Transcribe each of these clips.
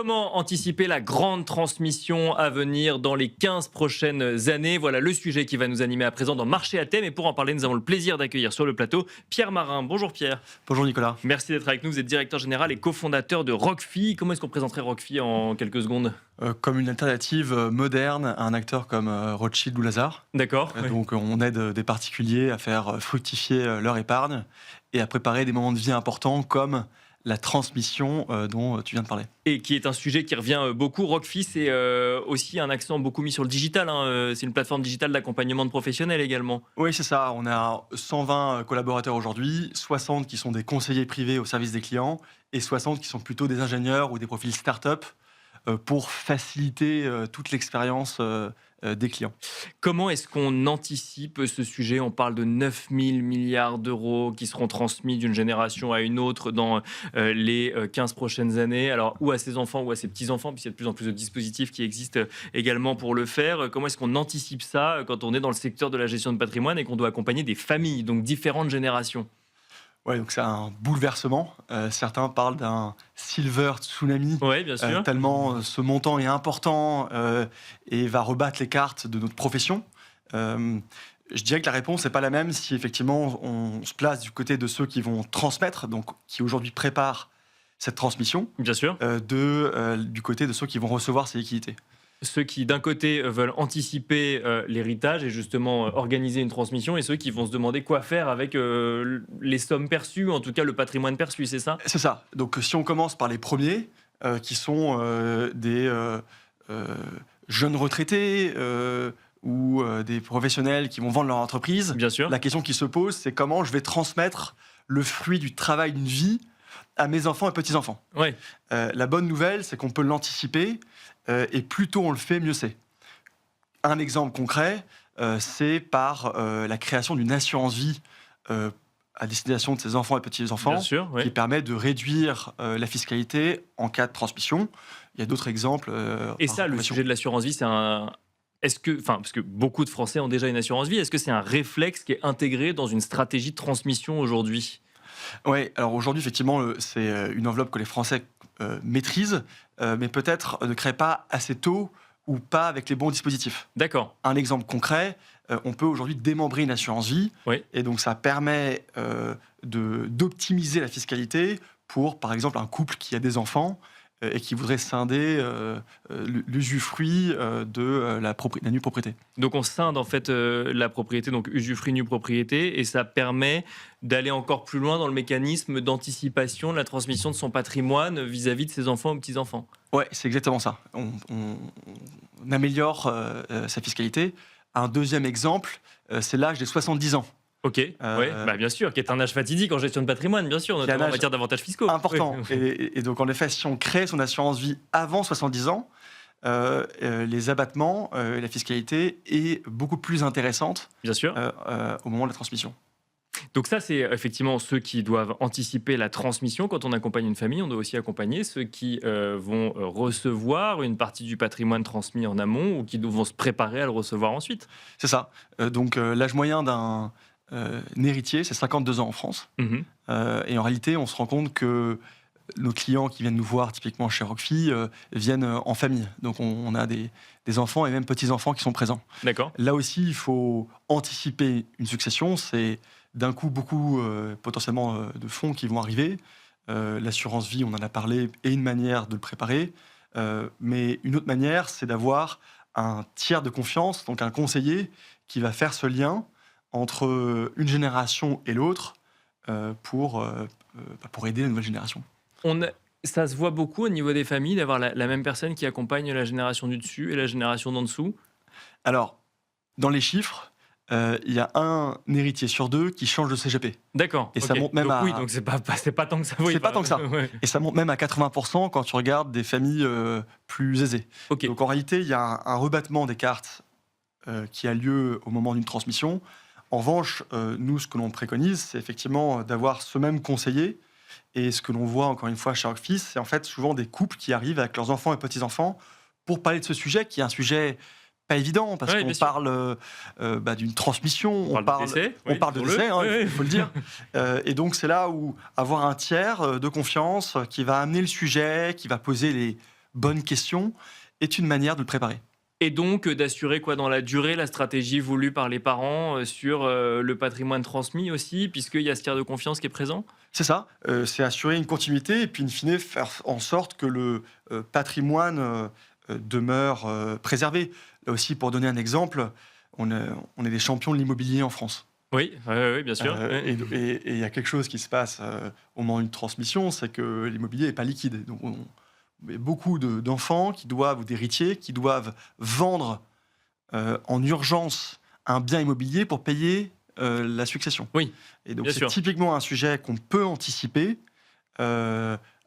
Comment anticiper la grande transmission à venir dans les 15 prochaines années? Voilà le sujet qui va nous animer à présent dans Marché à thème. Et pour en parler, nous avons le plaisir d'accueillir sur le plateau Pierre Marin. Bonjour Pierre. Bonjour Nicolas. Merci d'être avec nous. Vous êtes directeur général et cofondateur de Roquefy. Comment est-ce qu'on présenterait Roquefy en quelques secondes? Comme une alternative moderne à un acteur comme Rothschild ou Lazare. D'accord. Oui. Donc on aide des particuliers à faire fructifier leur épargne et à préparer des moments de vie importants comme la transmission dont tu viens de parler. Et qui est un sujet qui revient beaucoup. Roquefy, c'est aussi un accent beaucoup mis sur le digital. C'est une plateforme digitale d'accompagnement de professionnels également. Oui, c'est ça. On a 120 collaborateurs aujourd'hui, 60 qui sont des conseillers privés au service des clients et 60 qui sont plutôt des ingénieurs ou des profils start-up pour faciliter toute l'expérience des clients. Comment est-ce qu'on anticipe ce sujet? On parle de 9 000 milliards d'euros qui seront transmis d'une génération à une autre dans les 15 prochaines années. Alors, ou à ses enfants ou à ses petits-enfants, puisqu'il y a de plus en plus de dispositifs qui existent également pour le faire. Comment est-ce qu'on anticipe ça quand on est dans le secteur de la gestion de patrimoine et qu'on doit accompagner des familles, donc différentes générations? Ouais, donc c'est un bouleversement. Certains parlent d'un silver tsunami, Oui, bien sûr. tellement ce montant est important et va rebattre les cartes de notre profession. Je dirais que la réponse n'est pas la même si effectivement on se place du côté de ceux qui vont transmettre, donc qui aujourd'hui préparent cette transmission, Bien sûr. du côté de ceux qui vont recevoir ces liquidités. Ceux qui, d'un côté, veulent anticiper l'héritage et justement organiser une transmission, et ceux qui vont se demander quoi faire avec les sommes perçues, en tout cas le patrimoine perçu, c'est ça? C'est ça. Donc si on commence par les premiers, qui sont des jeunes retraités ou des professionnels qui vont vendre leur entreprise, Bien sûr. la question qui se pose, c'est comment je vais transmettre le fruit du travail d'une vie à mes enfants et petits-enfants. Oui. La bonne nouvelle, c'est qu'on peut l'anticiper, et plus tôt on le fait, mieux c'est. Un exemple concret, c'est par la création d'une assurance vie à destination de ses enfants et petits-enfants, Bien sûr, oui. qui permet de réduire la fiscalité en cas de transmission. Il y a d'autres exemples. Et par ça, le profession. sujet de l'assurance vie, c'est un... parce que beaucoup de Français ont déjà une assurance vie, est-ce que c'est un réflexe qui est intégré dans une stratégie de transmission aujourd'hui? Oui, alors aujourd'hui, effectivement, c'est une enveloppe que les Français maîtrisent, mais peut-être ne créent pas assez tôt ou pas avec les bons dispositifs. D'accord. Un exemple concret, on peut aujourd'hui démembrer une assurance vie, Oui. et donc ça permet d'optimiser la fiscalité pour, par exemple, un couple qui a des enfants et qui voudrait scinder l'usufruit de la nue propriété. Donc on scinde en fait la propriété, donc usufruit nue propriété, et ça permet d'aller encore plus loin dans le mécanisme d'anticipation de la transmission de son patrimoine vis-à-vis de ses enfants ou petits-enfants. Ouais, c'est exactement ça. On améliore sa fiscalité. Un deuxième exemple, c'est l'âge des 70 ans. Ok, bien sûr, qui est un âge fatidique en gestion de patrimoine, bien sûr, Qui est un notamment en âge matière d'avantages fiscaux. Important. Oui. Et donc, en effet, si on crée son assurance vie avant 70 ans, les abattements, la fiscalité est beaucoup plus intéressante Bien sûr. au moment de la transmission. Donc ça, c'est effectivement ceux qui doivent anticiper la transmission. Quand on accompagne une famille, on doit aussi accompagner ceux qui vont recevoir une partie du patrimoine transmis en amont ou qui vont se préparer à le recevoir ensuite. C'est ça. Donc, l'âge moyen d'un héritier, c'est 52 ans en France. Mhm. Et en réalité, on se rend compte que nos clients qui viennent nous voir, typiquement chez Roquefy, viennent en famille. Donc, on a des enfants et même petits-enfants qui sont présents. D'accord. Là aussi, il faut anticiper une succession. C'est d'un coup beaucoup potentiellement de fonds qui vont arriver. L'assurance vie, on en a parlé, est une manière de le préparer. Mais une autre manière, c'est d'avoir un tiers de confiance, donc un conseiller qui va faire ce lien entre une génération et l'autre pour aider la nouvelle génération. Ça se voit beaucoup au niveau des familles d'avoir la même personne qui accompagne la génération du dessus et la génération d'en dessous. Alors, dans les chiffres, il y a un héritier sur deux qui change de CGP. D'accord. Et ça ok. monte même donc, à... Oui, donc c'est pas tant que ça. Oui, C'est pas tant que ça. Ouais. Et ça monte même à 80% quand tu regardes des familles plus aisées. Ok. Donc en réalité, il y a un rebattement des cartes qui a lieu au moment d'une transmission. En revanche, nous, ce que l'on préconise, c'est effectivement d'avoir ce même conseiller. Et ce que l'on voit, encore une fois, chez Roquefy, c'est en fait souvent des couples qui arrivent avec leurs enfants et petits-enfants pour parler de ce sujet, qui est un sujet pas évident, parce Ouais, qu'on bien sûr. parle d'une transmission, On parle de décès. on parle de décès, hein, Oui, il faut le dire. Et donc, c'est là où avoir un tiers de confiance qui va amener le sujet, qui va poser les bonnes questions est une manière de le préparer. Et donc, d'assurer quoi dans la durée, la stratégie voulue par les parents sur le patrimoine transmis aussi, puisqu'il y a ce tiers de confiance qui est présent? C'est ça, c'est assurer une continuité et puis in fine faire en sorte que le patrimoine demeure préservé. Là aussi, pour donner un exemple, on est des champions de l'immobilier en France. Oui, oui, bien sûr. Et il y a quelque chose qui se passe au moment d'une transmission, c'est que l'immobilier n'est pas liquide. Donc il y a beaucoup d'enfants ou d'héritiers qui doivent vendre en urgence un bien immobilier pour payer la succession. Oui, et donc bien c'est sûr. typiquement un sujet qu'on peut anticiper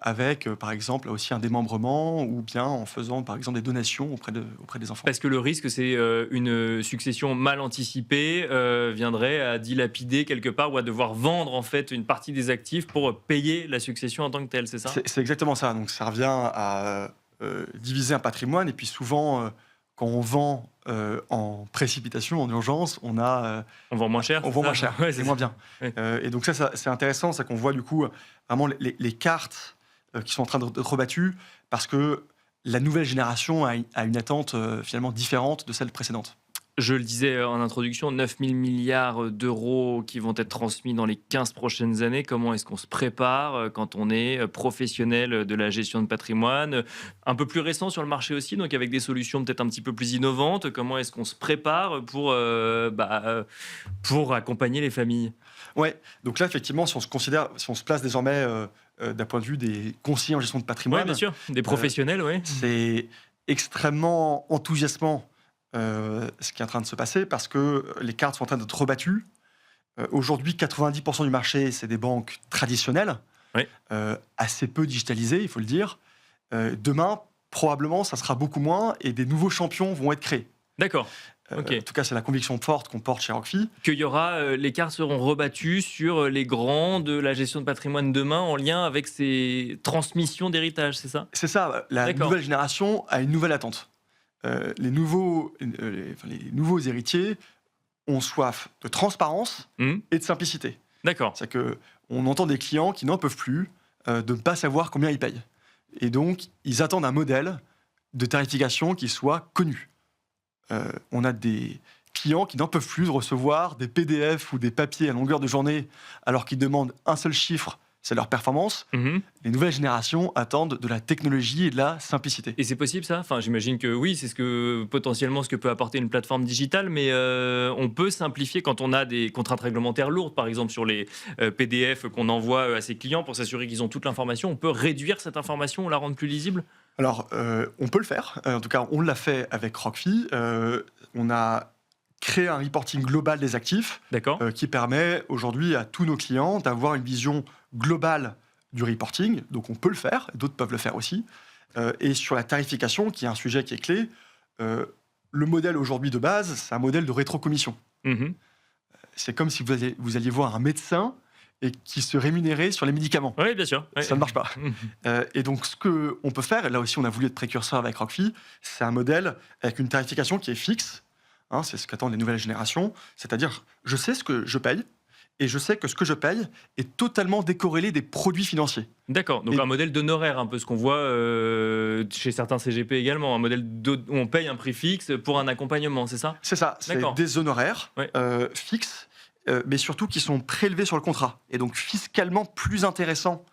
avec, par exemple, aussi un démembrement ou bien en faisant, par exemple, des donations auprès des enfants. Parce que le risque, c'est une succession mal anticipée viendrait à dilapider quelque part ou à devoir vendre en fait une partie des actifs pour payer la succession en tant que telle, c'est ça? C'est exactement ça. Donc ça revient à diviser un patrimoine et puis souvent, quand on vend en précipitation, en urgence, on On vend moins cher? vend moins cher, Ouais, c'est moins bien. Ouais. Et donc ça, c'est intéressant, c'est qu'on voit du coup vraiment les cartes qui sont en train d'être rebattues parce que la nouvelle génération a une attente finalement différente de celle précédente. Je le disais en introduction, 9 000 milliards d'euros qui vont être transmis dans les 15 prochaines années. Comment est-ce qu'on se prépare quand on est professionnel de la gestion de patrimoine? Un peu plus récent sur le marché aussi, donc avec des solutions peut-être un petit peu plus innovantes. Comment est-ce qu'on se prépare pour accompagner les familles? Ouais, donc là effectivement, si on se place désormais d'un point de vue des conseillers en gestion de Oui, patrimoine, bien sûr, des professionnels, oui. c'est extrêmement enthousiasmant ce qui est en train de se passer parce que les cartes sont en train d'être rebattues. Aujourd'hui, 90% du marché, c'est des banques traditionnelles, Oui. assez peu digitalisées, il faut le dire. Demain, probablement, ça sera beaucoup moins et des nouveaux champions vont être créés. D'accord. Ok. En tout cas, c'est la conviction forte qu'on porte chez Rockfi. Qu'il y aura, les cartes seront rebattues sur les grands de la gestion de patrimoine demain en lien avec ces transmissions d'héritage, c'est ça? C'est ça, la D'accord. nouvelle génération a une nouvelle attente. Les nouveaux héritiers ont soif de transparence et de simplicité. D'accord. C'est qu'on entend des clients qui n'en peuvent plus de ne pas savoir combien ils payent. Et donc, ils attendent un modèle de tarification qui soit connu. On a des clients qui n'en peuvent plus de recevoir des PDF ou des papiers à longueur de journée alors qu'ils demandent un seul chiffre, c'est leur performance. Mhm. Les nouvelles générations attendent de la technologie et de la simplicité. Et c'est possible ça? Enfin, j'imagine que oui, c'est potentiellement ce que peut apporter une plateforme digitale, mais on peut simplifier quand on a des contraintes réglementaires lourdes, par exemple sur les PDF qu'on envoie à ses clients pour s'assurer qu'ils ont toute l'information. On peut réduire cette information, la rendre plus lisible? Alors, on peut le faire. En tout cas, on l'a fait avec Rockfi. On a créé un reporting global des actifs D'accord. qui permet aujourd'hui à tous nos clients d'avoir une vision globale du reporting. Donc, on peut le faire. D'autres peuvent le faire aussi. Et sur la tarification, qui est un sujet qui est clé, le modèle aujourd'hui de base, c'est un modèle de rétrocommission. Mhm. C'est comme si vous alliez voir un médecin et qui se rémunérait sur les médicaments. Oui, bien sûr. Ouais. Ça ne marche pas. Mhm. Et donc, ce qu'on peut faire, et là aussi on a voulu être précurseur avec Rockfi, c'est un modèle avec une tarification qui est fixe. Hein, c'est ce qu'attendent les nouvelles générations. C'est-à-dire, je sais ce que je paye, et je sais que ce que je paye est totalement décorrélé des produits financiers. D'accord, donc un modèle d'honoraire, un peu ce qu'on voit chez certains CGP également, un modèle où on paye un prix fixe pour un accompagnement, c'est ça? C'est ça, c'est D'accord. des honoraires Ouais. fixes, mais surtout qui sont prélevés sur le contrat, et donc fiscalement plus intéressants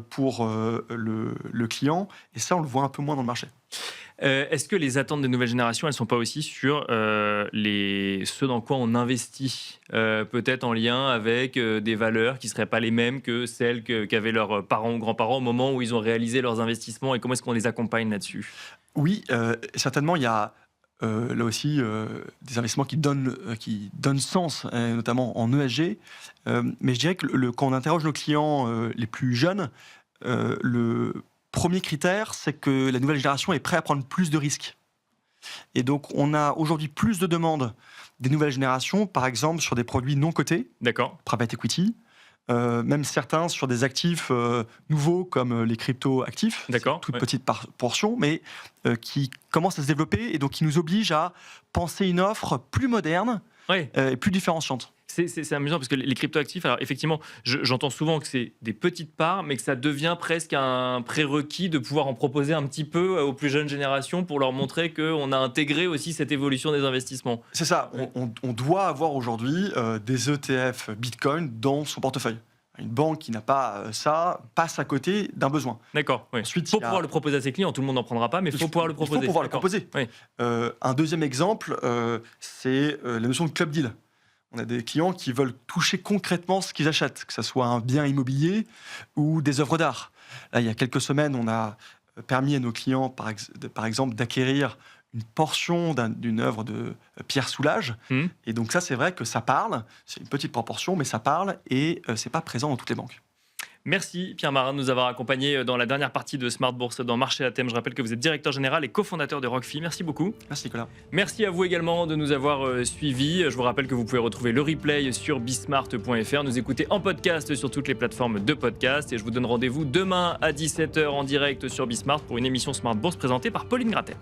pour le client, et ça on le voit un peu moins dans le marché. Est-ce que les attentes des nouvelles générations, elles ne sont pas aussi sur ce dans quoi on investit, peut-être en lien avec des valeurs qui ne seraient pas les mêmes que celles qu'avaient leurs parents ou grands-parents au moment où ils ont réalisé leurs investissements, et comment est-ce qu'on les accompagne là-dessus? Oui, certainement, il y a là aussi des investissements qui donnent sens, notamment en ESG. Mais je dirais que quand on interroge nos clients les plus jeunes, le premier critère, c'est que la nouvelle génération est prête à prendre plus de risques. Et donc, on a aujourd'hui plus de demandes des nouvelles générations, par exemple sur des produits non cotés, D'accord. private equity, même certains sur des actifs nouveaux comme les crypto-actifs. D'accord, Toute ouais. petite portion, mais qui commencent à se développer et donc qui nous obligent à penser une offre plus moderne Ouais. et plus différenciante. C'est amusant parce que les cryptoactifs, alors effectivement, j'entends souvent que c'est des petites parts, mais que ça devient presque un prérequis de pouvoir en proposer un petit peu aux plus jeunes générations pour leur montrer qu'on a intégré aussi cette évolution des investissements. C'est ça, Ouais. on doit avoir aujourd'hui des ETF Bitcoin dans son portefeuille. Une banque qui n'a pas ça passe à côté d'un besoin. D'accord. Oui. Ensuite, Faut il y a- pouvoir le proposer à ses clients, tout le monde n'en prendra pas, mais il faut pouvoir le proposer. Il faut pouvoir le D'accord. proposer. Oui. Un deuxième exemple, c'est la notion de club deal. On a des clients qui veulent toucher concrètement ce qu'ils achètent, que ce soit un bien immobilier ou des œuvres d'art. Là, il y a quelques semaines, on a permis à nos clients, par exemple, d'acquérir une portion d'une œuvre de Pierre Soulages. Mhm. Et donc ça, c'est vrai que ça parle. C'est une petite proportion, mais ça parle et c'est pas présent dans toutes les banques. Merci Pierre Marin de nous avoir accompagnés dans la dernière partie de Smart Bourse dans Marché à thème. Je rappelle que vous êtes directeur général et cofondateur de Rockfi. Merci beaucoup. Merci Nicolas. Merci à vous également de nous avoir suivis. Je vous rappelle que vous pouvez retrouver le replay sur bismart.fr, nous écouter en podcast sur toutes les plateformes de podcast. Et je vous donne rendez-vous demain à 17h en direct sur Bismart pour une émission Smart Bourse présentée par Pauline Gratel.